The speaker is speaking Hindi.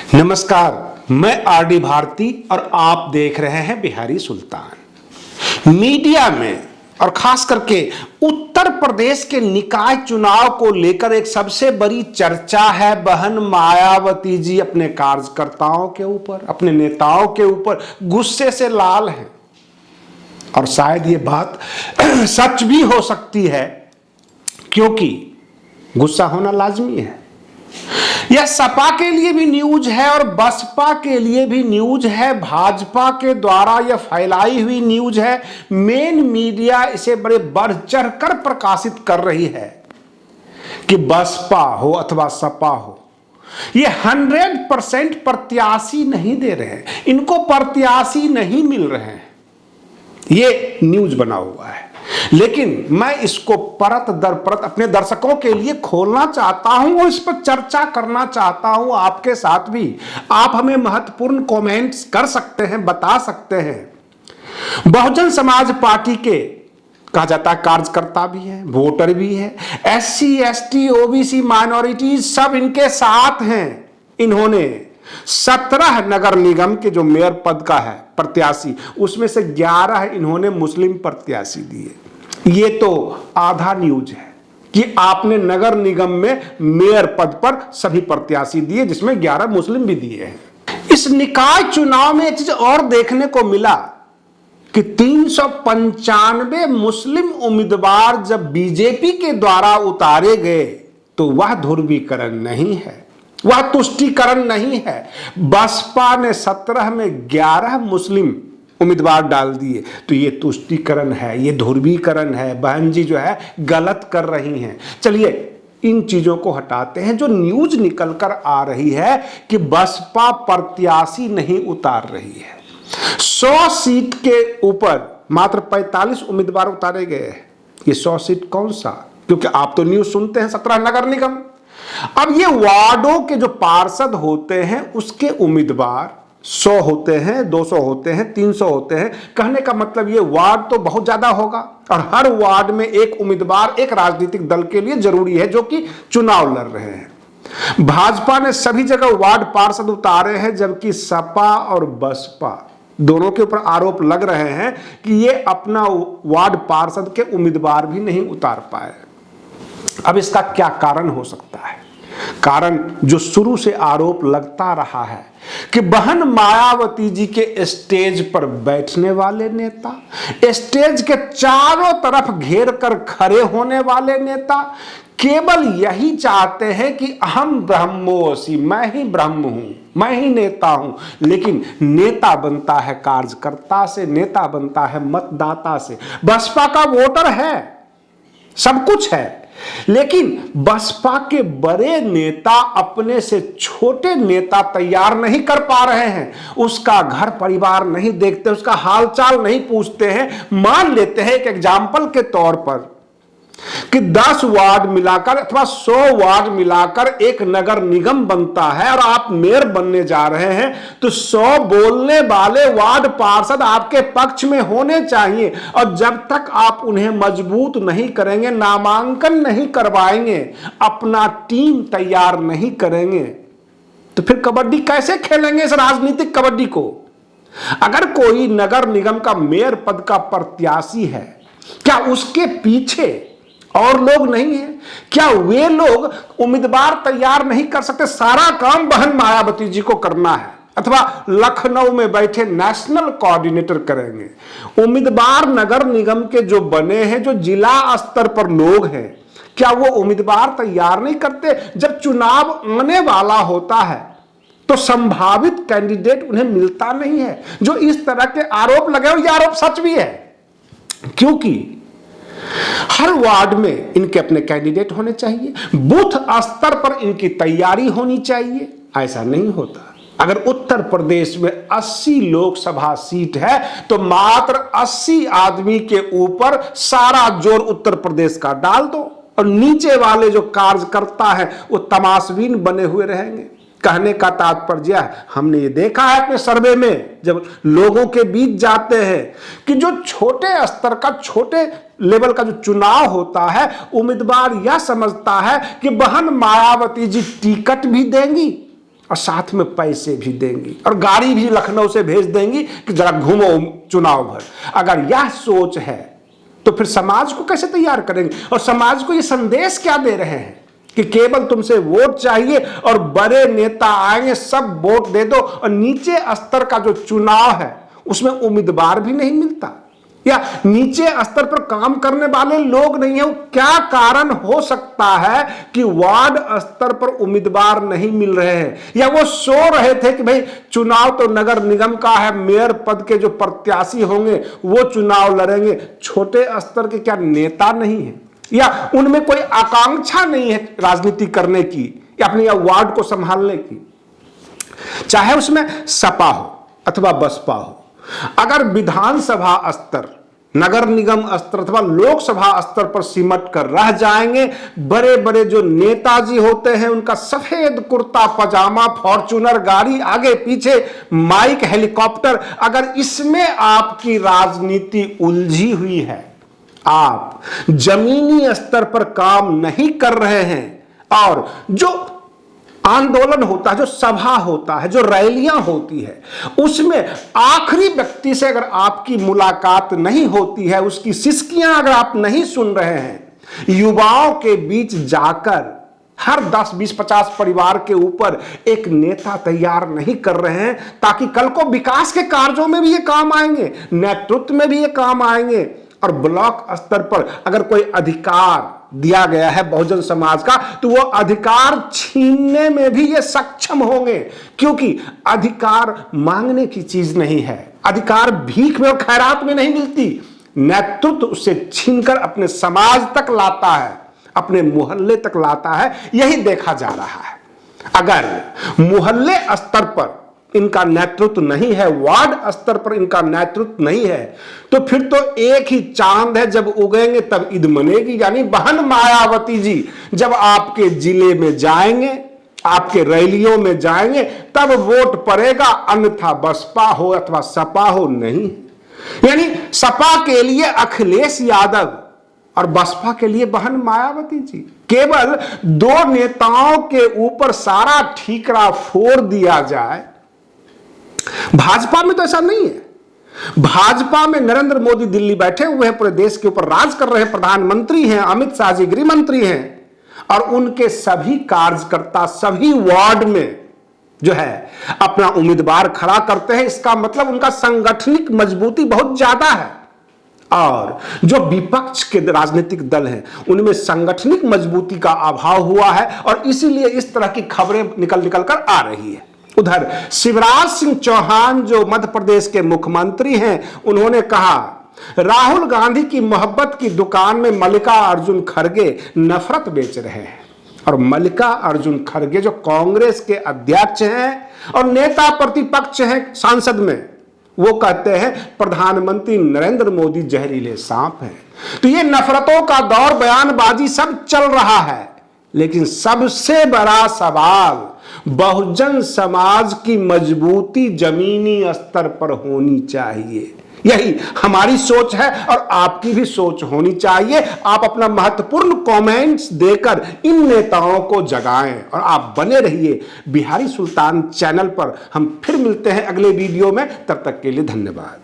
नमस्कार, मैं आरडी भारती और आप देख रहे हैं बिहारी सुल्तान। मीडिया में और खास करके उत्तर प्रदेश के निकाय चुनाव को लेकर एक सबसे बड़ी चर्चा है। बहन मायावती जी अपने कार्यकर्ताओं के ऊपर, अपने नेताओं के ऊपर गुस्से से लाल हैं और शायद ये बात सच भी हो सकती है, क्योंकि गुस्सा होना लाजमी है। यह सपा के लिए भी न्यूज है और बसपा के लिए भी न्यूज है। भाजपा के द्वारा यह फैलाई हुई न्यूज है। मेन मीडिया इसे बड़े बढ़ चढ़कर प्रकाशित कर रही है कि बसपा हो अथवा सपा हो, ये 100% प्रत्याशी नहीं दे रहे हैं, इनको प्रत्याशी नहीं मिल रहे हैं। ये न्यूज बना हुआ है, लेकिन मैं इसको परत दर परत अपने दर्शकों के लिए खोलना चाहता हूं और इस पर चर्चा करना चाहता हूं आपके साथ भी। आप हमें महत्वपूर्ण कमेंट्स कर सकते हैं, बता सकते हैं। बहुजन समाज पार्टी के कहा जाता है कार्यकर्ता भी है, वोटर भी है, SC ST OBC माइनॉरिटीज सब इनके साथ हैं। इन्होंने 17 नगर निगम के जो मेयर पद का है प्रत्याशी, उसमें से 11 इन्होंने मुस्लिम प्रत्याशी दिए। ये तो आधा न्यूज है कि आपने नगर निगम में मेयर पद पर सभी प्रत्याशी दिए, जिसमें 11 मुस्लिम भी दिए हैं। इस निकाय चुनाव में एक चीज और देखने को मिला कि 395 मुस्लिम उम्मीदवार जब बीजेपी के द्वारा उतारे गए तो वह ध्रुवीकरण नहीं है, वह तुष्टीकरण नहीं है। बसपा ने 17 में 11 मुस्लिम उम्मीदवार डाल दिए, तो ये तुष्टीकरण है, ये ध्रुवीकरण है। बहन जी जो है गलत कर रही हैं। चलिए इन चीजों को हटाते हैं। जो न्यूज निकल कर आ रही है कि बसपा प्रत्याशी नहीं उतार रही है। 100 सीट के ऊपर मात्र 45 उम्मीदवार उतारे गए हैं। ये 100 सीट कौन सा? क्योंकि आप तो न्यूज सुनते हैं 17 नगर निगम। अब ये वार्डों के जो पार्षद होते हैं उसके उम्मीदवार 100 होते हैं, 200 होते हैं, 300 होते हैं। कहने का मतलब ये वार्ड तो बहुत ज्यादा होगा और हर वार्ड में एक उम्मीदवार एक राजनीतिक दल के लिए जरूरी है जो कि चुनाव लड़ रहे हैं। भाजपा ने सभी जगह वार्ड पार्षद उतारे हैं, जबकि सपा और बसपा दोनों के ऊपर आरोप लग रहे हैं कि ये अपना वार्ड पार्षद के उम्मीदवार भी नहीं उतार पाए। अब इसका क्या कारण हो सकता है? कारण जो शुरू से आरोप लगता रहा है कि बहन मायावती जी के स्टेज पर बैठने वाले नेता, स्टेज के चारों तरफ घेर कर खड़े होने वाले नेता केवल यही चाहते हैं कि अहम ब्रह्मोसी, मैं ही ब्रह्म हूं, मैं ही नेता हूं। लेकिन नेता बनता है कार्यकर्ता से, नेता बनता है मतदाता से। बसपा का वोटर है, सब कुछ है, लेकिन बसपा के बड़े नेता अपने से छोटे नेता तैयार नहीं कर पा रहे हैं। उसका घर परिवार नहीं देखते, उसका हालचाल नहीं पूछते हैं। मान लेते हैं एक एग्जाम्पल के तौर पर कि 10 वार्ड मिलाकर अथवा 100 वार्ड मिलाकर एक नगर निगम बनता है और आप मेयर बनने जा रहे हैं, तो 100 बोलने वाले वार्ड पार्षद आपके पक्ष में होने चाहिए। और जब तक आप उन्हें मजबूत नहीं करेंगे, नामांकन नहीं करवाएंगे, अपना टीम तैयार नहीं करेंगे, तो फिर कबड्डी कैसे खेलेंगे इस राजनीतिक कबड्डी को? अगर कोई नगर निगम का मेयर पद का प्रत्याशी है, क्या उसके पीछे और लोग नहीं है? क्या वे लोग उम्मीदवार तैयार नहीं कर सकते? सारा काम बहन मायावती जी को करना है, अथवा लखनऊ में बैठे नेशनल कोऑर्डिनेटर करेंगे। उम्मीदवार नगर निगम के जो बने हैं, जो जिला स्तर पर लोग हैं, क्या वो उम्मीदवार तैयार नहीं करते? जब चुनाव आने वाला होता है तो संभावित कैंडिडेट उन्हें मिलता नहीं है। जो इस तरह के आरोप लगे, और ये आरोप सच भी है, क्योंकि हर वार्ड में इनके अपने कैंडिडेट होने चाहिए, बूथ स्तर पर इनकी तैयारी होनी चाहिए। ऐसा नहीं होता। अगर उत्तर प्रदेश में 80 लोकसभा सीट है तो मात्र 80 आदमी के ऊपर सारा जोर उत्तर प्रदेश का डाल दो और नीचे वाले जो कार्यकर्ता है वो तमाशबीन बने हुए रहेंगे। कहने का तात्पर्य है, हमने ये देखा है अपने सर्वे में, जब लोगों के बीच जाते हैं, कि जो छोटे स्तर का, छोटे लेवल का जो चुनाव होता है, उम्मीदवार यह समझता है कि बहन मायावती जी टिकट भी देंगी और साथ में पैसे भी देंगी और गाड़ी भी लखनऊ से भेज देंगी कि जरा घूमो चुनाव भर। अगर यह सोच है तो फिर समाज को कैसे तैयार करेंगे? और समाज को ये संदेश क्या दे रहे हैं कि केवल तुमसे वोट चाहिए और बड़े नेता आएंगे, सब वोट दे दो, और नीचे स्तर का जो चुनाव है उसमें उम्मीदवार भी नहीं मिलता या नीचे स्तर पर काम करने वाले लोग नहीं है। क्या कारण हो सकता है कि वार्ड स्तर पर उम्मीदवार नहीं मिल रहे हैं? या वो सो रहे थे कि भाई चुनाव तो नगर निगम का है, मेयर पद के जो प्रत्याशी होंगे वो चुनाव लड़ेंगे, छोटे स्तर के क्या नेता नहीं है या उनमें कोई आकांक्षा नहीं है राजनीति करने की या अपने वार्ड को संभालने की? चाहे उसमें सपा हो अथवा बसपा हो, अगर विधानसभा स्तर, नगर निगम स्तर अथवा लोकसभा स्तर पर सिमट कर रह जाएंगे, बड़े बड़े जो नेताजी होते हैं उनका सफेद कुर्ता पजामा, फॉर्च्यूनर गाड़ी, आगे पीछे माइक, हेलीकॉप्टर, अगर इसमें आपकी राजनीति उलझी हुई है, आप जमीनी स्तर पर काम नहीं कर रहे हैं और जो आंदोलन होता है, जो सभा होता है, जो रैलियां होती है, उसमें आखिरी व्यक्ति से अगर आपकी मुलाकात नहीं होती है, उसकी सिसकियां अगर आप नहीं सुन रहे हैं, युवाओं के बीच जाकर हर 10, 20, 50 परिवार के ऊपर एक नेता तैयार नहीं कर रहे हैं ताकि कल को विकास के कार्यों में भी ये काम आएंगे, नेतृत्व में भी ये काम आएंगे, और ब्लॉक स्तर पर अगर कोई अधिकार दिया गया है बहुजन समाज का तो वो अधिकार छीनने में भी ये सक्षम होंगे, क्योंकि अधिकार मांगने की चीज नहीं है, अधिकार भीख में और खैरात में नहीं मिलती। नेतृत्व उससे छीनकर अपने समाज तक लाता है, अपने मोहल्ले तक लाता है, यही देखा जा रहा है। अगर मोहल्ले स्तर पर इनका नेतृत्व नहीं है, वार्ड स्तर पर इनका नेतृत्व नहीं है, तो फिर तो एक ही चांद है, जब उगेंगे तब ईद मनेगी। यानी बहन मायावती जी जब आपके जिले में जाएंगे, आपके रैलियों में जाएंगे, तब वोट पड़ेगा, अन्यथा बसपा हो अथवा सपा हो नहीं। यानी सपा के लिए अखिलेश यादव और बसपा के लिए बहन मायावती जी। केवल दो नेताओं के ऊपर सारा ठीकरा फोड़ दिया जाए। भाजपा में तो ऐसा नहीं है। भाजपा में नरेंद्र मोदी दिल्ली बैठे हुए हैं, पूरे देश के ऊपर राज कर रहे हैं, प्रधानमंत्री हैं, अमित शाह जी गृह मंत्री हैं, और उनके सभी कार्यकर्ता सभी वार्ड में जो है अपना उम्मीदवार खड़ा करते हैं। इसका मतलब उनका सांगठनिक मजबूती बहुत ज्यादा है। और जो विपक्ष के राजनीतिक दल हैं उनमें सांगठनिक मजबूती का अभाव हुआ है, और इसीलिए इस तरह की खबरें निकल कर आ रही है। उधर शिवराज सिंह चौहान जो मध्य प्रदेश के मुख्यमंत्री हैं, उन्होंने कहा राहुल गांधी की मोहब्बत की दुकान में मल्लिकार्जुन खड़गे नफरत बेच रहे हैं। और मल्लिकार्जुन खड़गे जो कांग्रेस के अध्यक्ष हैं और नेता प्रतिपक्ष हैं सांसद में, वो कहते हैं प्रधानमंत्री नरेंद्र मोदी जहरीले सांप हैं। तो ये नफरतों का दौर, बयानबाजी सब चल रहा है, लेकिन सबसे बड़ा सवाल बहुजन समाज की मजबूती जमीनी स्तर पर होनी चाहिए। यही हमारी सोच है और आपकी भी सोच होनी चाहिए। आप अपना महत्वपूर्ण कमेंट्स देकर इन नेताओं को जगाएं और आप बने रहिए बिहारी सुल्तान चैनल पर। हम फिर मिलते हैं अगले वीडियो में, तब तक के लिए धन्यवाद।